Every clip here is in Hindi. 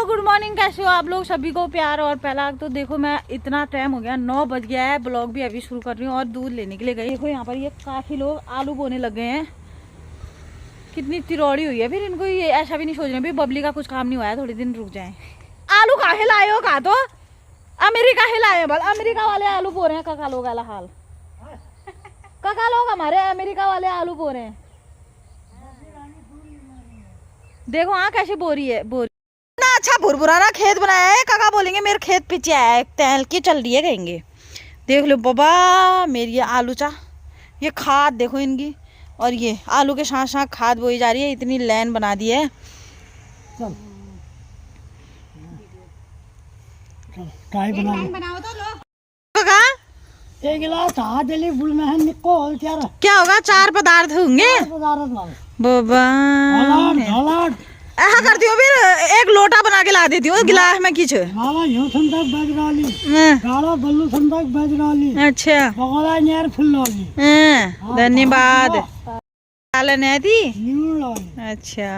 हेलो गुड मॉर्निंग, कैसे हो आप लोग? सभी को प्यार और पहला तो देखो मैं इतना टाइम हो गया 9 बज गया है, ब्लॉग भी अभी शुरू कर रही हूँ और दूध लेने के लिए गई। देखो यहाँ पर ये काफी लोग आलू बोने लग गए हैं। कितनी तिरौड़ी हुई है, फिर इनको ये ऐसा भी नहीं सोच रहे बबली का कुछ काम नहीं हुआ है, थोड़े दिन रुक जाए। आलू काहे लाए हो? कहा तो अमेरिका ही लाए बल, अमेरिका वाले आलू बो रहे हैं। काका लोग वाला हाल, काका लोग हमारे अमेरिका वाले आलू बो रहे हैं। देखो हाँ कैसे बोरी है, बोरी इतना अच्छा भुरभुराना खेत बनाया है। काका बोलेंगे मेरे खेत पीछे है, टहल के चल रही है कहेंगे। देख लो बाबा मेरी ये आलू चा, ये खाद देखो इनकी, और ये आलू के साथ साथ खाद बोई जा रही है। इतनी लाइन बना दी है। बनाओ तो लो। काका एक गिलास हाथ दिली फुल में है निको और क्या होगा? 4 पदार्थ होंगे बाबा। ऐसा करती हूँ फिर एक लोटा बना के ला देती हूँ गिलास में किच। गाला यूं संतक बज राली, गाला बल्लू संतक बज राली। अच्छा बगला नेर फुल राली। धन्यवाद। नहीं थी। न्यू अच्छा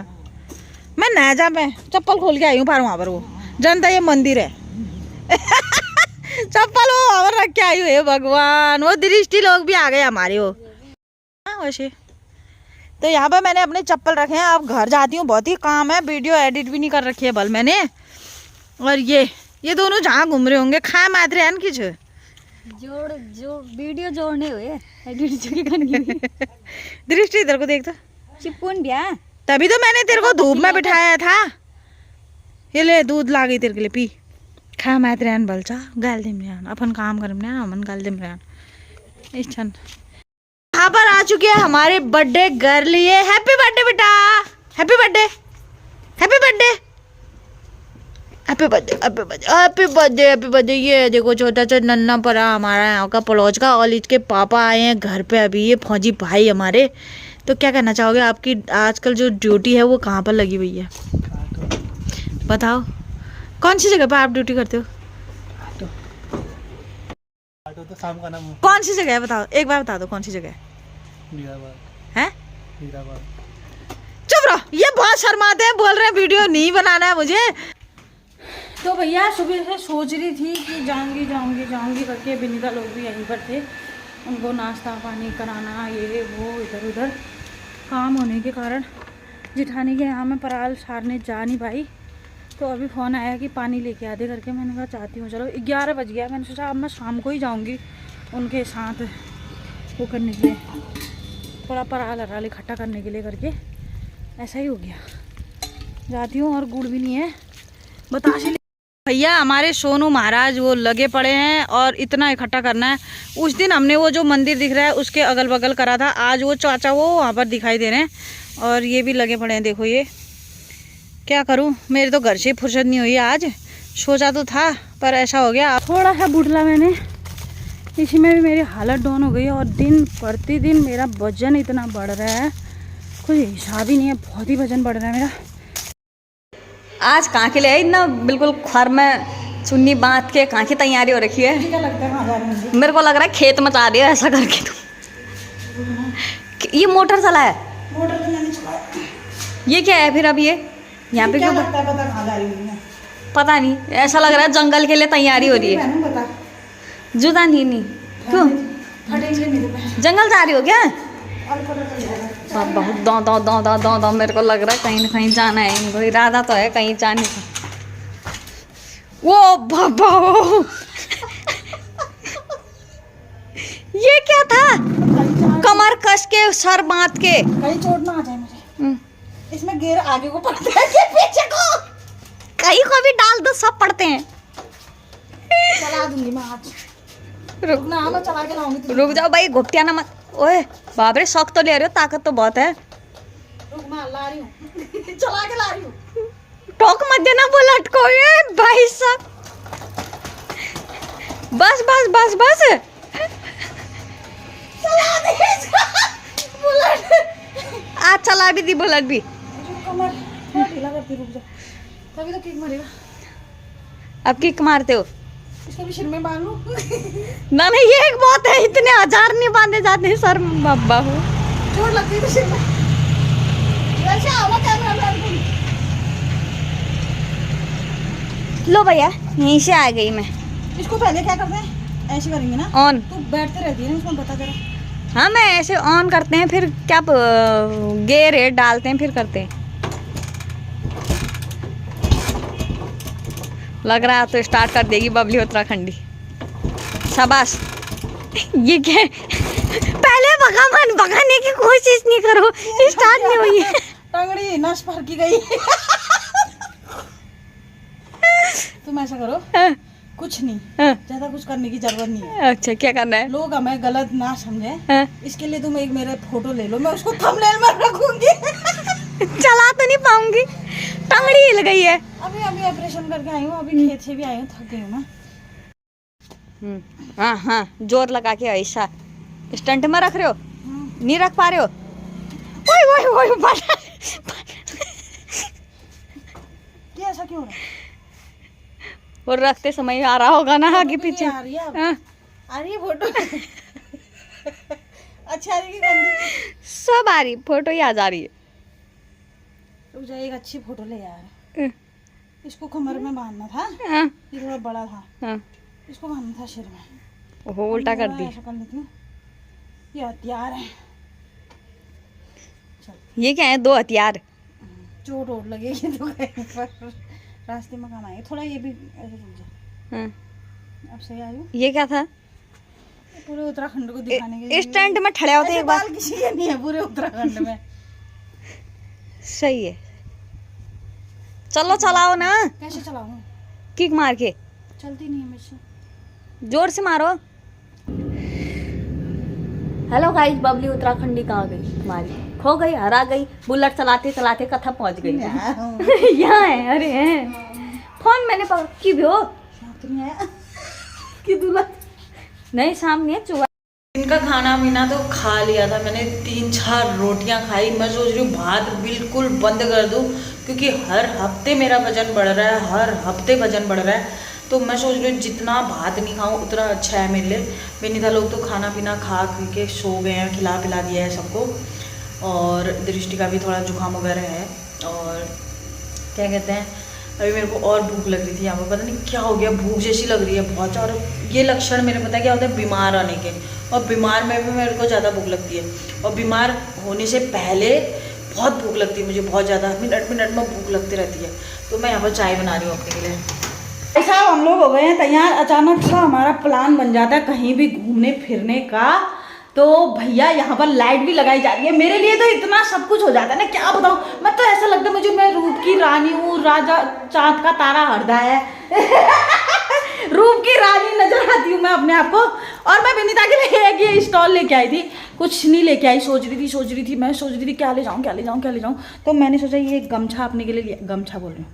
मैं न जा, मैं चप्पल खोल के आई हूँ वहाँ पर। वो जनता ये मंदिर है चप्पल वो वहाँ पर रख के आई हुई है। भगवान वो दृष्टि लोग भी आ गए हमारे। वो वैसे तो यहाँ पर मैंने अपने चप्पल रखे हैं। अब घर जाती हूँ, बहुत ही काम है, वीडियो एडिट भी नहीं कर रखी है बल मैंने। और ये दोनों जहाँ घूम रहे होंगे खाए मात रहे हैं किच जो वीडियो जोड़ने हुए एडिट दृष्टि इधर को देख तो चिपकून बिया। तभी तो मैंने तेरे को धूप में बिठाया था। ये ले दूध ला गई तेरे के लिए, पी। खा मात रहन बलचा गाल दिम रहन, अपन काम करम ना अमन गाल दिम रहन। इस छन यहाँ पर आ चुके हैं हमारे बर्थडे गर्ल लिए। हैप्पी बर्थडे बेटा, happy birthday, happy birthday, happy birthday, happy birthday, happy birthday, happy birthday. ये देखो छोटा सा नन्ना पड़ा हमारा यहाँ का पड़ोस का, और इसके पापा आए हैं घर पे अभी, ये फौजी भाई हमारे। तो क्या कहना चाहोगे? आपकी आजकल जो ड्यूटी है वो कहाँ पर लगी हुई है बताओ? कौन सी जगह पर आप ड्यूटी करते हो? तो शाम का नाम कौन सी जगह है बताओ, एक बार बता दो कौन सी जगह है? चुप रहो, ये बहुत शर्माते हैं, बोल रहे हैं वीडियो नहीं बनाना है मुझे। तो भैया सुबह से सोच रही थी कि जाऊंगी जाऊंगी जाऊंगी करके, बिनिका लोग भी यहीं पर थे, उनको नाश्ता पानी कराना, ये वो इधर उधर काम होने के कारण जिठानी के यहाँ मैं पराल सारने जा नहीं पाई। तो अभी फ़ोन आया कि पानी लेके आ दे करके। मैंने कहा चाहती हूँ, चलो 11 बज गया। मैंने सोचा अब मैं शाम को ही जाऊँगी उनके साथ वो करने के लिए, थोड़ा पराल अराल इकट्ठा करने के लिए करके। ऐसा ही हो गया, जाती हूँ। और गुड़ भी नहीं है, बताशे भैया हमारे सोनू महाराज वो लगे पड़े हैं और इतना इकट्ठा करना है। उस दिन हमने वो जो मंदिर दिख रहा है उसके अगल बगल करा था, आज वो चाचा वो वहाँ पर दिखाई दे रहे हैं और ये भी लगे पड़े हैं। देखो ये क्या करूं, मेरे तो घर से फुर्सत नहीं हुई आज। सोचा तो था पर ऐसा हो गया। थोड़ा सा बुटला मैंने, इसी में भी मेरी हालत डाउन हो गई। और दिन प्रतिदिन मेरा वजन इतना बढ़ रहा है, कोई हिसाब ही नहीं है, बहुत ही वजन बढ़ रहा है मेरा। आज कहाँ के लिए इतना बिल्कुल खर में चुन्नी बांध के कहाँ की तैयारी हो रखी है? क्या लगता है कहाँ जा रही है? मेरे को लग रहा है खेत मचा दिया ऐसा करके तुम। ये मोटर चला है? मोटर तो मैंने चलाया। ये क्या है फिर? अब ये यहाँ पे क्यों? लगता है पता कहाँ जा रही है? पता नहीं, ऐसा लग रहा है जंगल के लिए तैयारी हो रही है। बता जुदा नहीं क्यों जंगल जा रही हो क्या? बहुत दौ दौ दौ दौ दौ दौ मेरे को लग रहा है कहीं ना कहीं जाना है इनको, इरादा तो है कहीं जाने का। वो बाबा ये क्या था? कमर कस के सर बांध के, कहीं चोट ना आ जाए मुझे। इसमें गियर आगे को पड़ता है कि पीछे को? कहीं को भी डाल दो सब पड़ते हैं। चला दूंगी मैं आज, रुक ना मैं चला के लाऊंगी। रुक जाओ भाई, घुटिया ना मत। ओए बाप रे, शौक तो ले रहे हो, ताकत तो बहुत है। रुक मैं ला रही हूँ चला के ला रही हूँ। टोक मत देना बुलेट को ये भाई साहब। बस बस बस बस चला दे बुलेट। आज चला भी दी बुलेट भी। कमर थोड़ा ढीला करती, रुक जा तभी तो किक मारेगा। अब किक मारते हो? इसको भी सिर में बांध लूं? ना नहीं, ये एक बहुत है, इतने हजार नहीं बांधे जाते हैं सर में बाबा हो। चोट लगती है तो सिर में। वैसे आओ ना कैमरा मैन को। लो भैया यहीं से आ गई मैं। इसको पहले क्या करते हैं, ऐसे करेंगे ना, ऑन। तू बैठते रहती है ना, उसको पता तेरा। हाँ मैं ऐसे ऑन करते हैं, फिर क्या गेयर है डालते हैं, फिर करते हैं। लग रहा है तो स्टार्ट कर देगी बबली उत्तराखंडी। शाबाश। ये क्या है? पहले भगाने की कोशिश नहीं करो, स्टार्ट नहीं हुई है। टंगड़ी नस भर की गई। तुम ऐसा करो, हाँ, कुछ नहीं, हाँ। ज्यादा कुछ करने की जरूरत नहीं है। अच्छा क्या करना है? लोग हमें गलत ना समझे, हाँ। इसके लिए तुम एक मेरे फोटो ले लो, मैं उसको थंबनेल में रखूंगी। चला तो नहीं पाऊंगी, टंगड़ी हिल गई है। अभी अभी ऑपरेशन करके आई हूँ, अभी खेत से भी आई हूँ, थक गई हूँ ना। हाँ हाँ जोर लगा के ऐसा स्टंट में रख रहे हो, नहीं रख पा रहे हो। ओए ओए ओए ये ऐसा क्यों हो रहा है? और रखते समय आ रहा होगा ना आगे पीछे। आ रही है अब? हाँ, आ रही है फोटो? अच्छा आ रही है कि गंदी? सब आ रही, फोटो ही आ जा रही है। रुक जा, एक अच्छी फोटो ले यार। हाँ, इसको कमर में बांधना था, हाँ, ये थोड़ा बड़ा था, हाँ। इसको बांधना था सिर में। ओहो उल्टा कर दी। ऐसा कर लेती हूँ, ये हथियार है। ये क्या है? 2 हथियार। चोट वोट लगेगी तो कहीं पर रास्ते में काम आएगा। थोड़ा ये भी ऐसे रुक जा। हाँ। अब सही आई हूँ? ये क्या था? पूरे उत्तराखंड को दिखाने के लिए। स्टंट में ठड़े होते ऐसे एक बार। बाल किसी के नहीं है पूरे उत्तराखंड में। सही है, चलो चलाओ ना, कैसे चलाऊं? किक मार के। चलती नहीं है मुझसे। जोर से मारो। हेलो गाइस, बबली उत्तराखंडी कहाँ गई हमारी? खो गई, हरा गई। बुलेट चलाते चलाते कथा पहुंच गई। यहाँ है, अरे है। फोन मैंने पकड़ की भी हो कि दूल्हा नहीं, सामने है चुहा। इनका खाना पीना तो खा लिया था मैंने, 3-4 रोटियां खाई। मैं सोच रही हूँ भात बिल्कुल बंद कर दूँ, क्योंकि हर हफ्ते मेरा वजन बढ़ रहा है, हर हफ्ते वजन बढ़ रहा है। तो मैं सोच रही हूँ जितना भात नहीं खाऊँ उतना अच्छा है मेरे लिए। बेनीता लोग तो खाना पीना खा के सो गए हैं, खिला पिला दिया है सबको। और दृष्टि का भी थोड़ा जुकाम वगैरह है। और क्या कहते हैं, अभी मेरे को और भूख लग रही थी यहाँ पर, पता नहीं क्या हो गया, भूख जैसी लग रही है बहुत। और ये लक्षण मेरे पता क्या होता है, बीमार आने के। और बीमार में भी मेरे को ज़्यादा भूख लगती है, और बीमार होने से पहले बहुत भूख लगती है मुझे, बहुत ज़्यादा, मिनट मिनट में भूख लगती रहती है। तो मैं यहाँ पर चाय बना रही हूँ अपने के लिए। ऐसा हम लोग हो गए हैं तैयार, अचानक सा हमारा प्लान बन जाता है कहीं भी घूमने फिरने का। तो भैया यहाँ पर लाइट भी लगाई जा रही है, मेरे लिए तो इतना सब कुछ हो जाता है ना, क्या बताऊँ। मैं तो ऐसा लगता है मुझे, मैं रूप की रानी हूँ, राजा चाँद का तारा हरदा है। रूप की रानी नजर आती हूँ मैं अपने आप को। और मैं विनीता के लिए एक ये स्टॉल लेके आई थी, कुछ नहीं लेके आई। सोच रही थी मैं क्या ले जाऊँ। तो मैंने सोचा ये गमछा अपने के लिए लिया, गमछा बोल रही हूँ,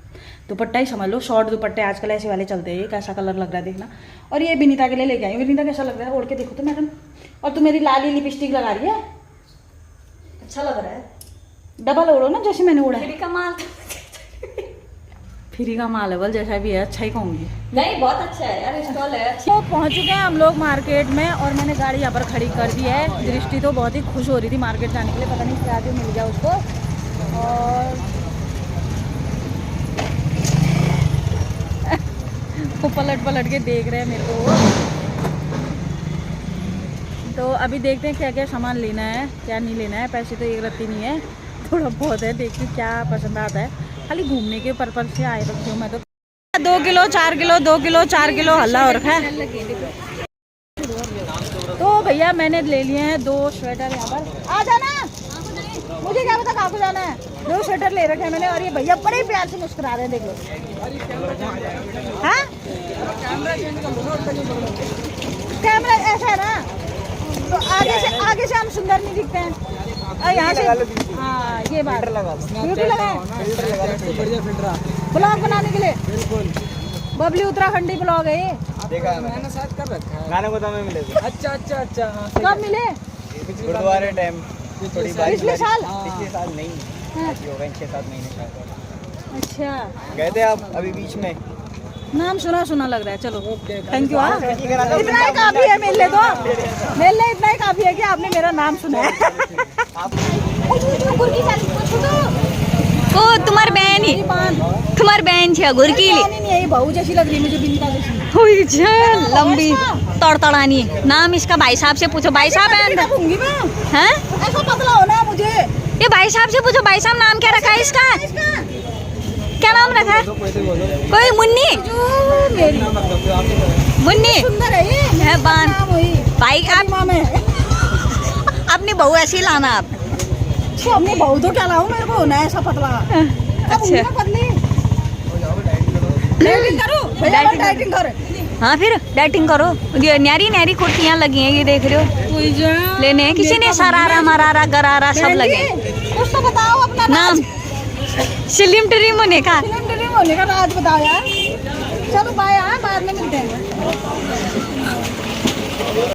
दुपट्टा ही समझ लो, शॉर्ट दुपट्टे आजकल ऐसे वाले चलते हैं। ये कैसा कलर लग रहा है देखना। और ये विनीता के लिए लेके आई। विनीता कैसा लग रहा है, ओढ़ के देखो तो मैडम। और तू मेरी लाली लिपस्टिक लगा रही है, अच्छा लग रहा है। डबल ओढ़ो ना जैसे मैंने ओढ़ा। फ्री का माल है, बल जैसा भी है अच्छा ही कहूँगी। नहीं बहुत अच्छा है यार, स्टॉल है। तो पहुँच चुके हैं हम लोग मार्केट में, और मैंने गाड़ी यहाँ पर खड़ी कर दी है। दृष्टि तो बहुत ही खुश हो रही थी मार्केट जाने के लिए, पता नहीं क्या जो मिल गया उसको। और वो पलट के देख रहे हैं मेरे को। तो अभी देखते हैं क्या क्या सामान लेना है, क्या नहीं लेना है। पैसे तो एक रत्ती नहीं है, थोड़ा बहुत है, देखते क्या पसंद आता है। खाली घूमने के पर्पज से आए रखी हूँ मैं तो। 2 किलो 4 किलो 2 किलो 4 किलो हल्ला हो रखा है। तो भैया मैंने ले लिए हैं 2 स्वेटर यहाँ पर। आ जाना, मुझे क्या पता कहाँ को जाना है। 2 स्वेटर ले रखे हैं मैंने, और ये भैया बड़े प्यार से मुस्कुरा रहे हैं, देख लो। हाँ कैमरा ऐसा है ना, तो आगे से हम सुंदर नहीं दिखते हैं, और यहाँ से हाँ ये बात ब्यूटी लगा ब्लॉग बनाने के लिए। बबली उत्तराखंडी ब्लॉग है ये, देखा मैंने साथ कर रखा है। गाने को तो हमें मिले थे। अच्छा कब मिले? गुरुद्वारे टाइम, थोड़ी पिछले साल? पिछले साल नहीं, हाँ। हो गए 6-7 महीने शायद। अच्छा गए थे आप अभी बीच में? नाम सुना लग रहा है। चलो थैंक यू। हाँ इतना ही काफी है मेरे लिए, तो मेरे लिए इतना ही काफी है कि आपने मेरा नाम सुना है। ओ तुम्हारी बहन ही, तुम्हारी बहन छे गुरकीली। नहीं है, बहू जैसी लग रही मुझे बिंदा जैसी। हुई छे लंबी तड़तड़ानी। नाम इसका भाई साहब से पूछो, भाई साहब है अंदर कहूंगी मैं, हैं? ऐसा पतला होना है मुझे। ये भाई साहब से पूछो, भाई साहब नाम क्या रखा है इसका? क्या नाम रखा है? कोई मुन्नी, जो मेरी मुन्नी सुंदर है ये, है बान। नाम वही भाई आप माँ में। अपनी बहू ऐसी लाना आप। छो, अपनी बहू तो क्या लाऊं, मेरे को होना है ऐसा पतला। अच्छा पतली डाइटिंग करो भैया, डाइटिंग डाइटिंग कर। हाँ फिर डाइटिंग करो। ये न्यारी न्यारी कुर्तियाँ लगी हैं, ये देख रहे हो, लेने हैं। किसी ने सरारा मरारा गरारा सब लगे हैं। कुछ तो बताओ अपना नाम स्लिम ट्रिम होने का। फिल्म होने का राज बताओ यार। चलो बाय, बाद में मिलते हैं।